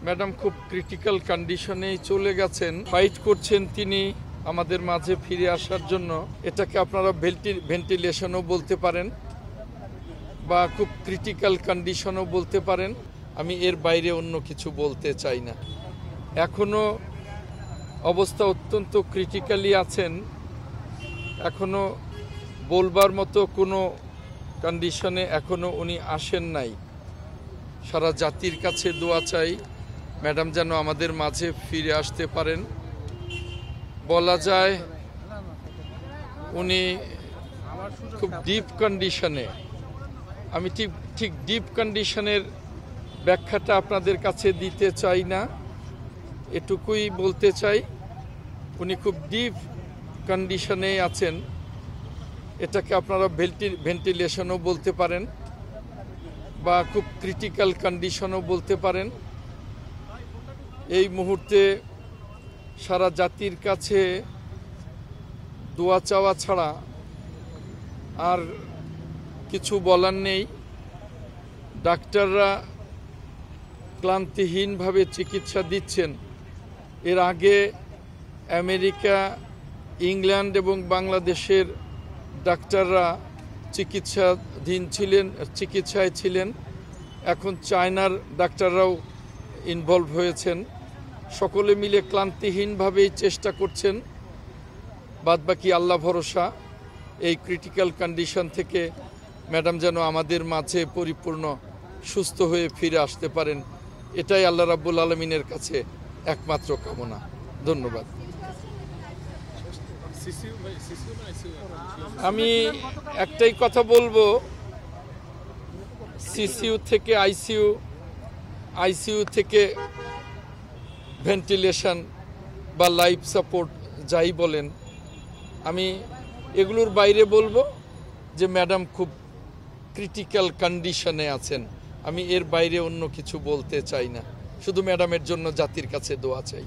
Madam খুব critical কন্ডিশনেই চলে গেছেন, ফাইট করছেন তিনি আমাদের মাঝে ফিরে আসার জন্য। এটাকে আপনারা ভেন্টিলেশনও বলতে পারেন বা খুব ক্রিটিক্যাল কন্ডিশনও বলতে পারেন। আমি এর বাইরে অন্য কিছু বলতে চাই না। এখনো অবস্থা অত্যন্ত ক্রিটিক্যালি আছেন, এখনো বলবার মতো কোনো কন্ডিশনে এখনো উনি আসেন নাই। সারা জাতির কাছে দোয়া চাই ম্যাডাম যেন আমাদের মাঝে ফিরে আসতে পারেন। বলা যায় উনি খুব ডিপ কন্ডিশনে, আমি ঠিক ডিপ কন্ডিশনের ব্যাখ্যাটা আপনাদের কাছে দিতে চাই না, এটুকুই বলতে চাই উনি খুব ডিপ কন্ডিশনে আছেন। এটাকে আপনারা ভেন্টিলেশনও বলতে পারেন বা খুব ক্রিটিক্যাল কন্ডিশনও বলতে পারেন। এই মুহূর্তে সারা জাতির কাছে দোয়া চাওয়া ছাড়া আর কিছু বলার নেই। ডাক্তাররা ক্লান্তিহীনভাবে চিকিৎসা দিচ্ছেন। এর আগে আমেরিকা, ইংল্যান্ড এবং বাংলাদেশের ডাক্তাররা চিকিৎসায় ছিলেন। এখন চায়নার ডাক্তাররাও ইনভলভ হয়েছেন। সকলে মিলে ক্লান্তিহীনভাবেই চেষ্টা করছেন। বাদবাকি আল্লাহ ভরসা। এই ক্রিটিক্যাল কন্ডিশন থেকে ম্যাডাম যেন আমাদের মাঝে পরিপূর্ণ সুস্থ হয়ে ফিরে আসতে পারেন, এটাই আল্লাহ রাব্বুল আলামিনের কাছে একমাত্র কামনা। ধন্যবাদ। আমি একটাই কথা বলবো, সিসিইউ থেকে আইসিইউ থেকে ভেন্টিলেশন বা লাইফ সাপোর্ট যাই বলেন, আমি এগুলোর বাইরে বলবো যে ম্যাডাম খুব ক্রিটিক্যাল কন্ডিশনে আছেন। আমি এর বাইরে অন্য কিছু বলতে চাই না, শুধু ম্যাডামের জন্য জাতির কাছে দোয়া চাই।